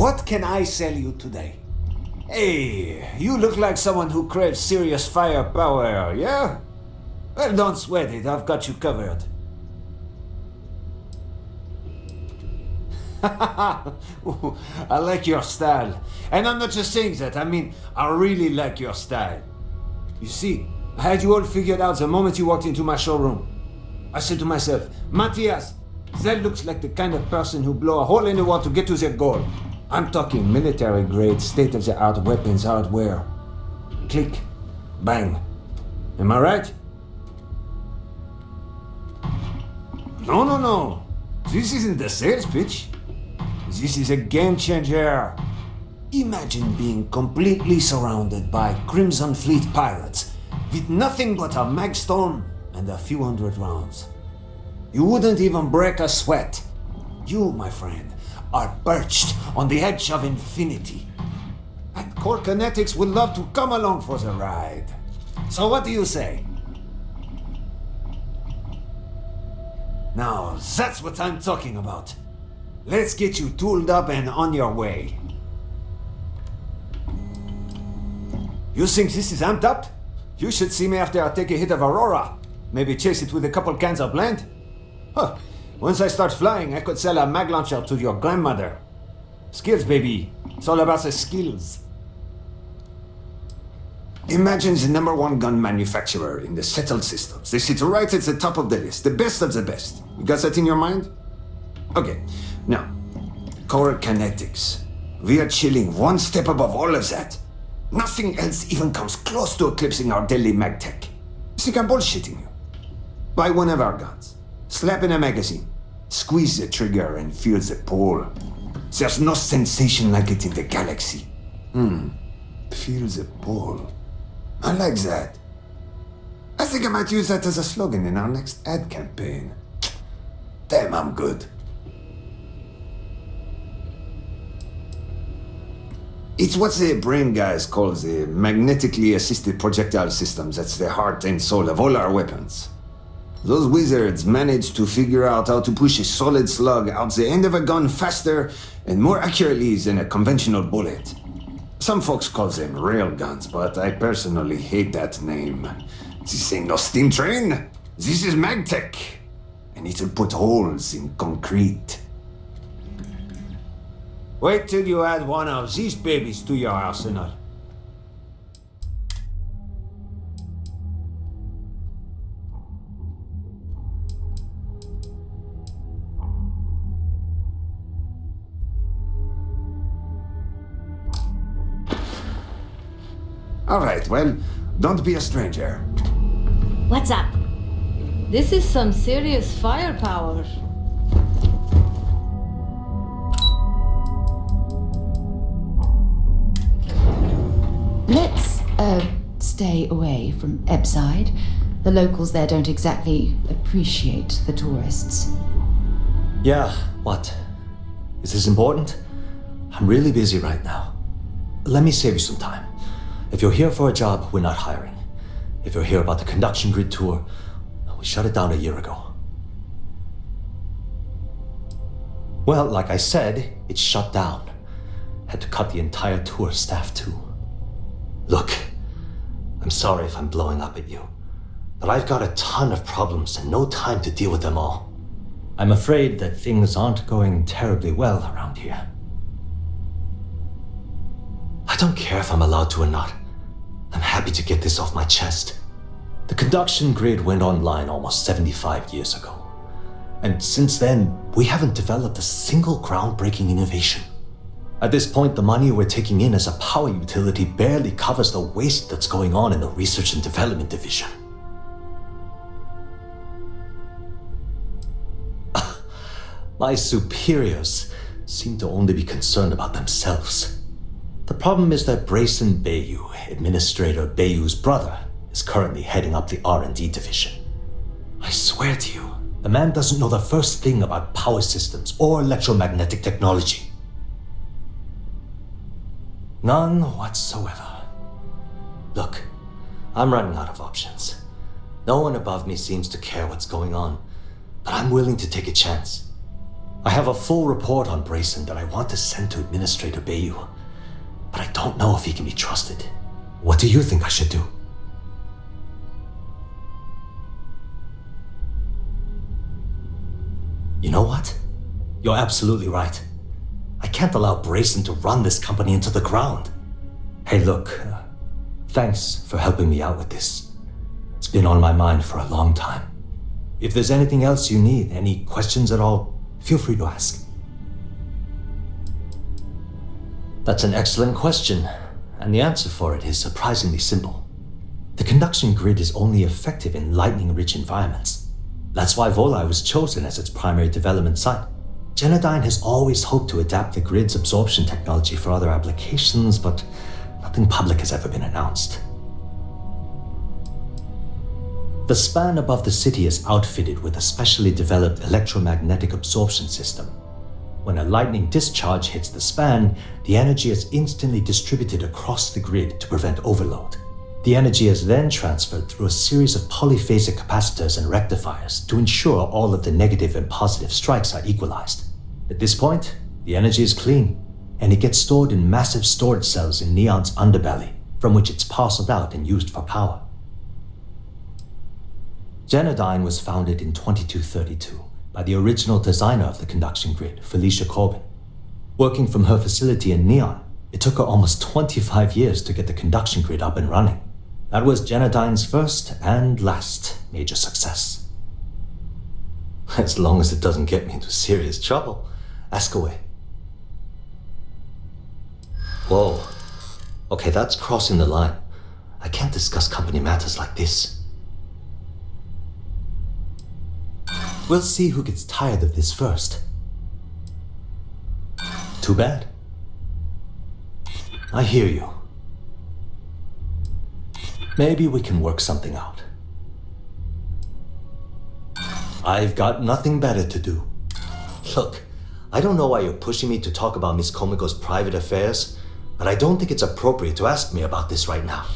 What can I sell you today? Hey, you look like someone who craves serious firepower, yeah? Well, don't sweat it, I've got you covered. I like your style. And I'm not just saying that, I mean, I really like your style. You see, I had you all figured out the moment you walked into my showroom. I said to myself, Matthias, that looks like the kind of person who blow a hole in the wall to get to their goal. I'm talking military-grade, state-of-the-art weapons hardware. Click. Bang. Am I right? No. This isn't the sales pitch. This is a game changer. Imagine being completely surrounded by Crimson Fleet pirates with nothing but a magstone and a few hundred rounds. You wouldn't even break a sweat. You, my friend, are perched on the edge of infinity. And Core Kinetics would love to come along for the ride. So what do you say? Now, that's what I'm talking about. Let's get you tooled up and on your way. You think this is amped up? You should see me after I take a hit of Aurora. Maybe chase it with a couple cans of blend. Huh. Once I start flying, I could sell a mag launcher to your grandmother. Skills, baby. It's all about the skills. Imagine the #1 gun manufacturer in the settled systems. They sit right at the top of the list, the best of the best. You got that in your mind? Okay, now, Core Kinetics. We are chilling one step above all of that. Nothing else even comes close to eclipsing our deadly mag tech. You think I'm bullshitting you? Buy one of our guns, slap in a magazine, squeeze the trigger and feel the pull. There's no sensation like it in the galaxy. Feel the pull. I like that. I think I might use that as a slogan in our next ad campaign. Damn, I'm good. It's what the brain guys call the magnetically assisted projectile systems. That's the heart and soul of all our weapons. Those wizards managed to figure out how to push a solid slug out the end of a gun faster and more accurately than a conventional bullet. Some folks call them railguns, but I personally hate that name. This ain't no steam train. This is magtech, and it'll put holes in concrete. Wait till you add one of these babies to your arsenal. All right, well, don't be a stranger. What's up? This is some serious firepower. Let's, stay away from Ebside. The locals there don't exactly appreciate the tourists. Yeah, what? Is this important? I'm really busy right now. Let me save you some time. If you're here for a job, we're not hiring. If you're here about the conduction grid tour, we shut it down a year ago. Well, like I said, it's shut down. Had to cut the entire tour staff too. Look, I'm sorry if I'm blowing up at you, but I've got a ton of problems and no time to deal with them all. I'm afraid that things aren't going terribly well around here. I don't care if I'm allowed to or not. I'm happy to get this off my chest. The conduction grid went online almost 75 years ago. And since then, we haven't developed a single groundbreaking innovation. At this point, the money we're taking in as a power utility barely covers the waste that's going on in the research and development division. My superiors seem to only be concerned about themselves. The problem is that Brayson Bayou, Administrator Bayou's brother, is currently heading up the R&D division. I swear to you, the man doesn't know the first thing about power systems or electromagnetic technology. None whatsoever. Look, I'm running out of options. No one above me seems to care what's going on, but I'm willing to take a chance. I have a full report on Brayson that I want to send to Administrator Bayou, but I don't know if he can be trusted. What do you think I should do? You know what? You're absolutely right. I can't allow Brayson to run this company into the ground. Hey, look, thanks for helping me out with this. It's been on my mind for a long time. If there's anything else you need, any questions at all, feel free to ask. That's an excellent question, and the answer for it is surprisingly simple. The conduction grid is only effective in lightning-rich environments. That's why Volai was chosen as its primary development site. Genodyne has always hoped to adapt the grid's absorption technology for other applications, but nothing public has ever been announced. The span above the city is outfitted with a specially developed electromagnetic absorption system. When a lightning discharge hits the span, the energy is instantly distributed across the grid to prevent overload. The energy is then transferred through a series of polyphasic capacitors and rectifiers to ensure all of the negative and positive strikes are equalized. At this point, the energy is clean, and it gets stored in massive storage cells in Neon's underbelly, from which it's parceled out and used for power. Genodyne was founded in 2232 by the original designer of the conduction grid, Felicia Corbin. Working from her facility in Neon, it took her almost 25 years to get the conduction grid up and running. That was Genodyne's first and last major success. As long as it doesn't get me into serious trouble, ask away. Whoa. Okay, that's crossing the line. I can't discuss company matters like this. We'll see who gets tired of this first. Too bad. I hear you. Maybe we can work something out. I've got nothing better to do. Look, I don't know why you're pushing me to talk about Miss Komiko's private affairs, but I don't think it's appropriate to ask me about this right now.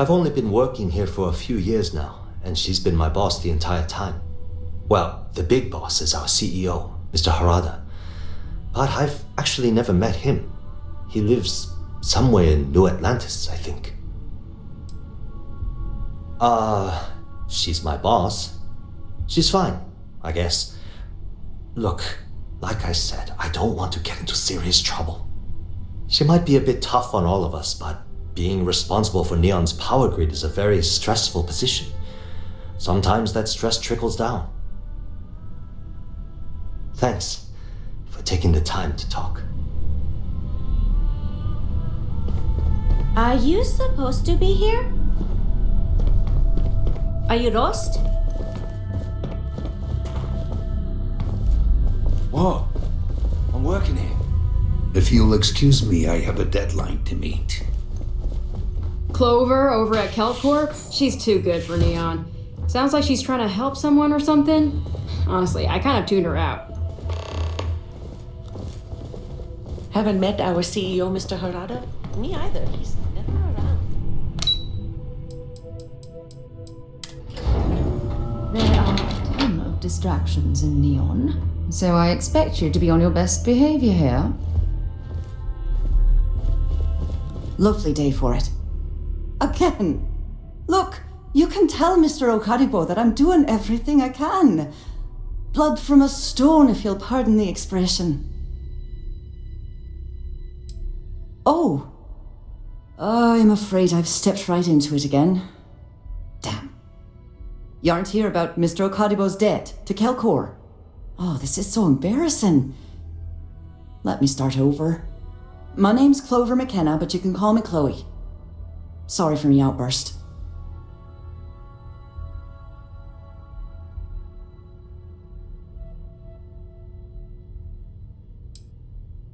I've only been working here for a few years now, and she's been my boss the entire time. Well, the big boss is our CEO, Mr. Harada. But I've actually never met him. He lives somewhere in New Atlantis, I think. She's my boss. She's fine, I guess. Look, like I said, I don't want to get into serious trouble. She might be a bit tough on all of us, but being responsible for Neon's power grid is a very stressful position. Sometimes that stress trickles down. Thanks for taking the time to talk. Are you supposed to be here? Are you lost? Whoa, I'm working here. If you'll excuse me, I have a deadline to meet. Clover over at Kelcorp? She's too good for Neon. Sounds like she's trying to help someone or something. Honestly, I kind of tuned her out. Haven't met our CEO, Mr. Harada? Me either. He's never around. There are a ton of distractions in Neon, so I expect you to be on your best behavior here. Lovely day for it. Again. Look, you can tell Mr. Okadibo that I'm doing everything I can. Blood from a stone, if you'll pardon the expression. Oh. I'm afraid I've stepped right into it again. Damn. You aren't here about Mr. Okadibo's debt to Kelcor. Oh, this is so embarrassing. Let me start over. My name's Clover McKenna, but you can call me Chloe. Sorry for my outburst.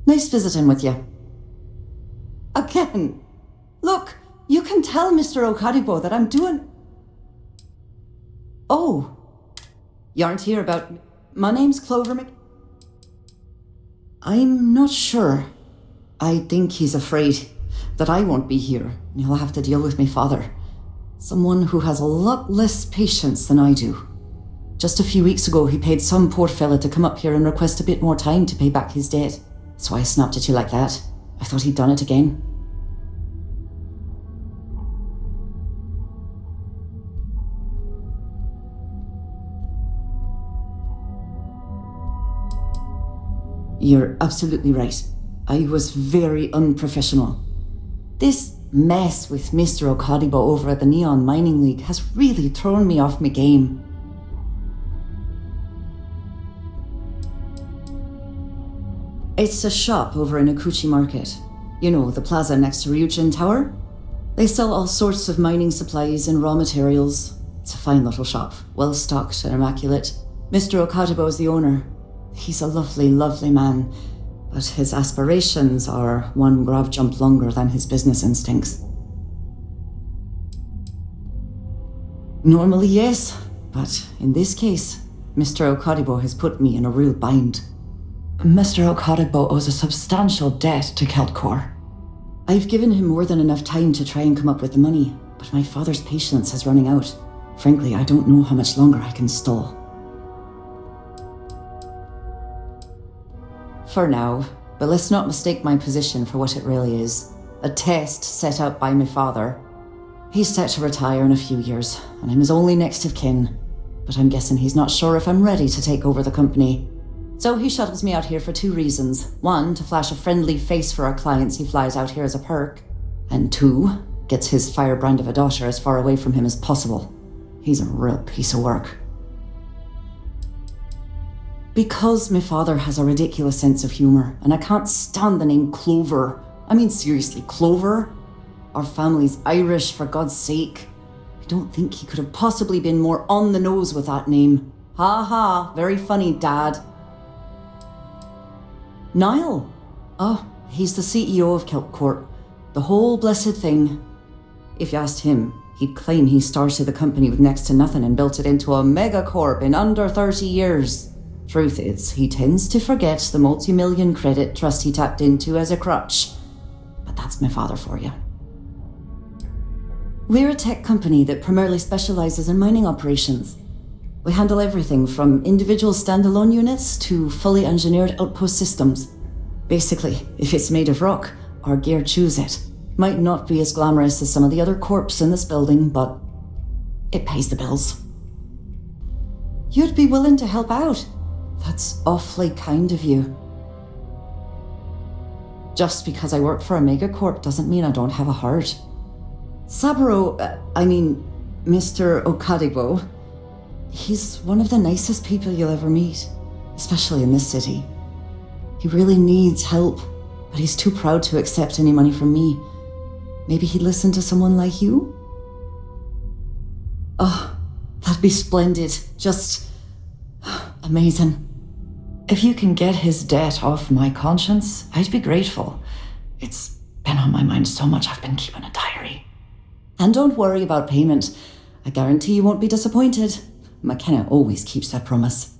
Nice visiting with you. Again. Look, you can tell Mr. Okadibo that I'm doing... Oh. You aren't here about... My name's Clover I'm not sure. I think he's afraid that I won't be here, and he'll have to deal with my father. Someone who has a lot less patience than I do. Just a few weeks ago, he paid some poor fella to come up here and request a bit more time to pay back his debt. That's why I snapped at you like that. I thought he'd done it again. You're absolutely right. I was very unprofessional. This mess with Mr. Okadibo over at the Neon Mining League has really thrown me off my game. It's a shop over in Akuchi Market. You know, the plaza next to Ryujin Tower? They sell all sorts of mining supplies and raw materials. It's a fine little shop, well stocked and immaculate. Mr. Okadibo is the owner. He's a lovely, lovely man, but his aspirations are one grav jump longer than his business instincts. Normally, yes, but in this case, Mr. Okadibo has put me in a real bind. Mr. Okadibo owes a substantial debt to Keltcor. I've given him more than enough time to try and come up with the money, but my father's patience is running out. Frankly, I don't know how much longer I can stall. For now, but let's not mistake my position for what it really is. A test set out by my father. He's set to retire in a few years, and I'm his only next of kin. But I'm guessing he's not sure if I'm ready to take over the company. So he shuttles me out here for two reasons. One, to flash a friendly face for our clients he flies out here as a perk. And two, gets his firebrand of a daughter as far away from him as possible. He's a real piece of work. Because my father has a ridiculous sense of humor, and I can't stand the name Clover. I mean, seriously, Clover? Our family's Irish, for God's sake. I don't think he could have possibly been more on the nose with that name. Ha ha, very funny, Dad. Niall? Oh, he's the CEO of Keltcor. The whole blessed thing. If you asked him, he'd claim he started the company with next to nothing and built it into a megacorp in under 30 years. Truth is, he tends to forget the multi-million credit trust he tapped into as a crutch. But that's my father for you. We're a tech company that primarily specializes in mining operations. We handle everything from individual standalone units to fully engineered outpost systems. Basically, if it's made of rock, our gear chews it. Might not be as glamorous as some of the other corps in this building, but it pays the bills. You'd be willing to help out. That's awfully kind of you. Just because I work for a megacorp doesn't mean I don't have a heart. Mr. Okadibo, he's one of the nicest people you'll ever meet, especially in this city. He really needs help, but he's too proud to accept any money from me. Maybe he'd listen to someone like you? Oh, that'd be splendid. Just amazing. If you can get his debt off my conscience, I'd be grateful. It's been on my mind so much I've been keeping a diary. And don't worry about payment. I guarantee you won't be disappointed. McKenna always keeps that promise.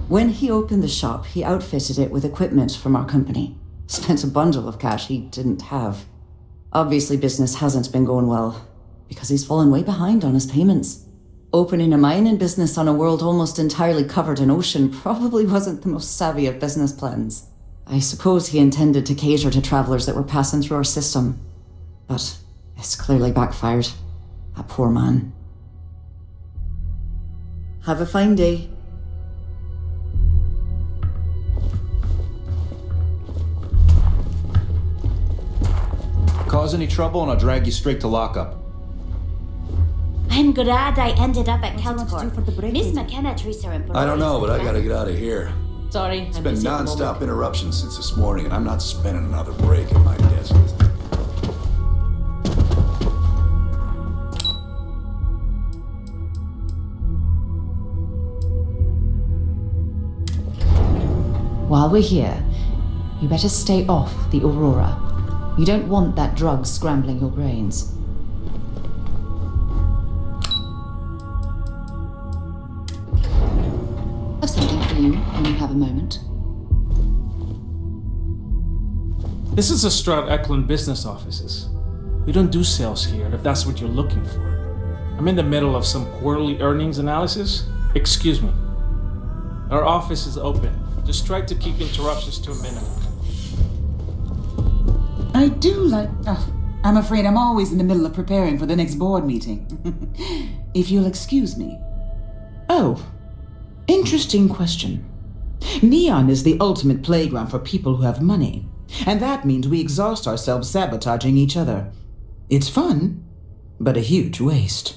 When he opened the shop, he outfitted it with equipment from our company. Spent a bundle of cash he didn't have. Obviously, business hasn't been going well, because he's fallen way behind on his payments. Opening a mining business on a world almost entirely covered in ocean probably wasn't the most savvy of business plans. I suppose he intended to cater to travelers that were passing through our system. But it's clearly backfired. That poor man. Have a fine day. Cause any trouble and I'll drag you straight to lockup. I'm glad I ended up at Keltcor. Miss McKenna treats her employees. I don't know, but I gotta get out of here. Sorry, It's been non-stop interruptions since this morning, and I'm not spending another break at my desk. While we're here, you better stay off the Aurora. You don't want that drug scrambling your brains. I've something for you when you have a moment. This is the Stroud Eklund business offices. We don't do sales here, if that's what you're looking for. I'm in the middle of some quarterly earnings analysis. Excuse me. Our office is open. Just try to keep interruptions to a minimum. I do like... Oh, I'm afraid I'm always in the middle of preparing for the next board meeting. If you'll excuse me. Oh, interesting question. Neon is the ultimate playground for people who have money, and that means we exhaust ourselves sabotaging each other. It's fun, but a huge waste.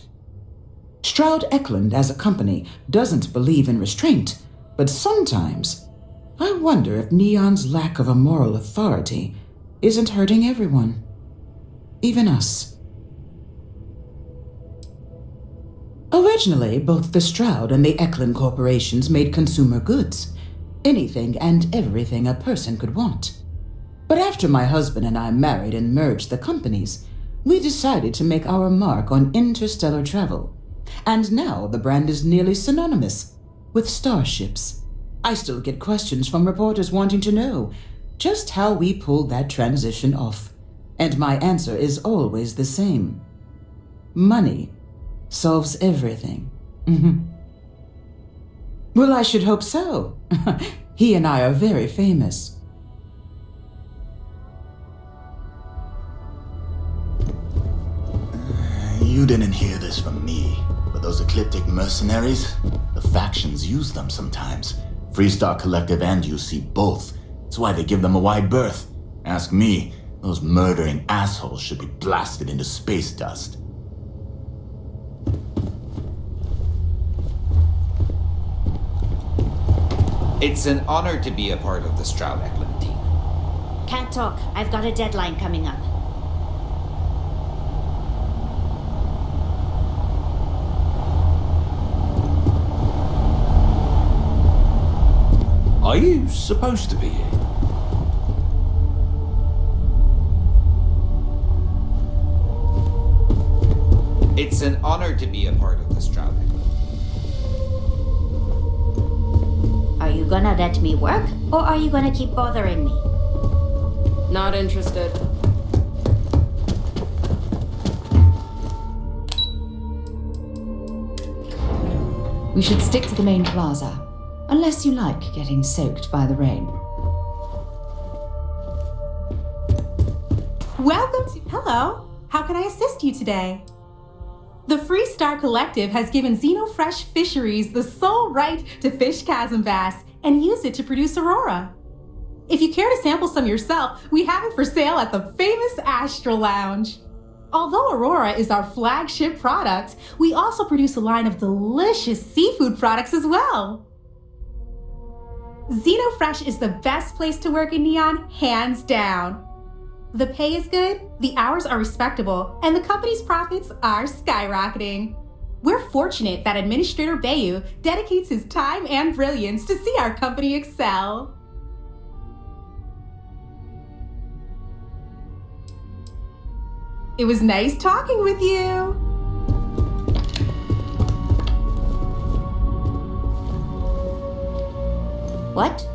Stroud Eklund as a company doesn't believe in restraint, but sometimes I wonder if Neon's lack of a moral authority isn't hurting everyone. Even us. Originally, both the Stroud and the Eklund corporations made consumer goods. Anything and everything a person could want. But after my husband and I married and merged the companies, we decided to make our mark on interstellar travel. And now the brand is nearly synonymous with starships. I still get questions from reporters wanting to know just how we pulled that transition off. And my answer is always the same. Money solves everything. Well, I should hope so. He and I are very famous. You didn't hear this from me, but those ecliptic mercenaries, the factions use them sometimes. Freestar Collective and UC both. That's why they give them a wide berth. Ask me, those murdering assholes should be blasted into space dust. It's an honor to be a part of the Stroud Eklund team. Can't talk. I've got a deadline coming up. Are you supposed to be here? It's an honor to be a part of the Stroud Eklund. Are you gonna let me work, or are you gonna keep bothering me? Not interested. We should stick to the main plaza, unless you like getting soaked by the rain. Welcome to... Hello. How can I assist you today? The Freestar Collective has given Xenofresh Fisheries the sole right to fish chasm bass and use it to produce Aurora. If you care to sample some yourself, we have it for sale at the famous Astral Lounge. Although Aurora is our flagship product, we also produce a line of delicious seafood products as well. Xenofresh is the best place to work in Neon, hands down. The pay is good, the hours are respectable, and the company's profits are skyrocketing. We're fortunate that Administrator Bayu dedicates his time and brilliance to see our company excel. It was nice talking with you. What?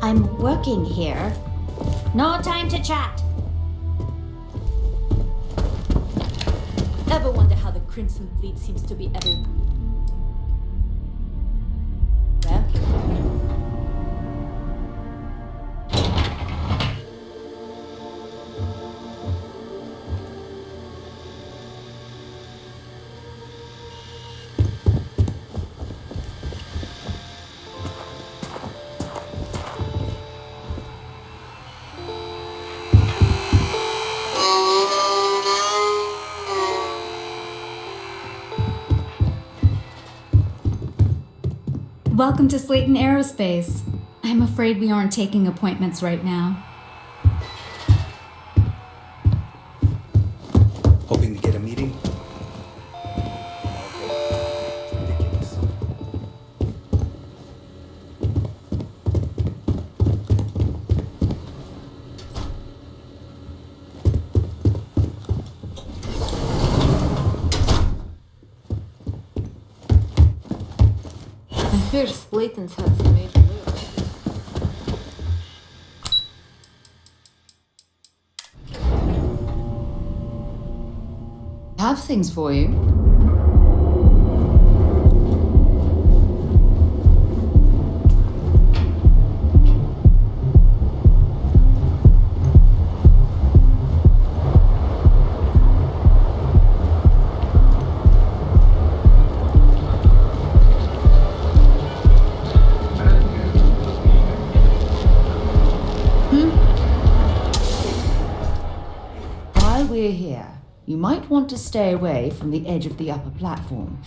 I'm working here. No time to chat. Ever wonder how the Crimson Fleet seems to be everywhere? Welcome to Slayton Aerospace. I'm afraid we aren't taking appointments right now. Hoping to get a meeting? I hear Slayton's had some major moves. Have things for you. While we're here, you might want to stay away from the edge of the upper platform.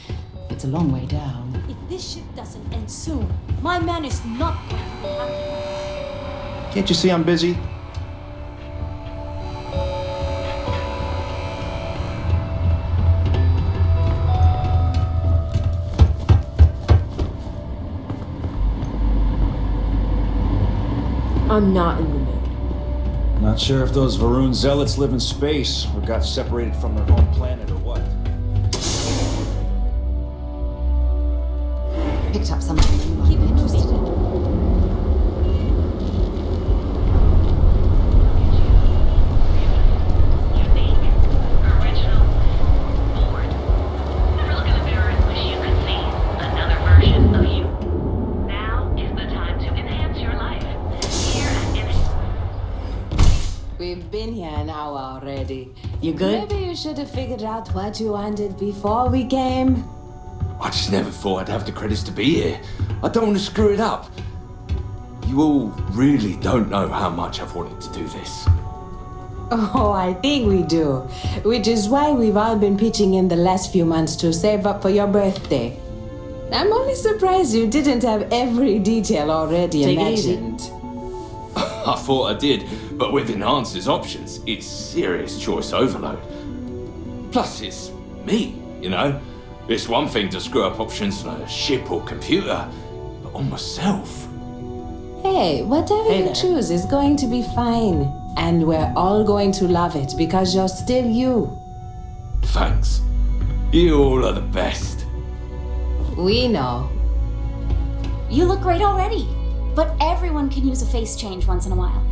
It's a long way down. If this shit doesn't end soon, my man is not going to be happy. Can't you see I'm busy? I'm not in the mood. Not sure if those Varun zealots live in space or got separated from their home planet or what. Picked up something you might be interested in. We've been here an hour already. You good? Maybe you should have figured out what you wanted before we came. I just never thought I'd have the credits to be here. I don't want to screw it up. You all really don't know how much I've wanted to do this. Oh, I think we do. Which is why we've all been pitching in the last few months to save up for your birthday. I'm only surprised you didn't have every detail already imagined. I thought I did, but with enhanced options, it's serious choice overload. Plus, it's me, you know? It's one thing to screw up options on a ship or computer, but on myself. Hey, whatever you choose is going to be fine. And we're all going to love it because you're still you. Thanks. You all are the best. We know. You look great already. But everyone can use a face change once in a while.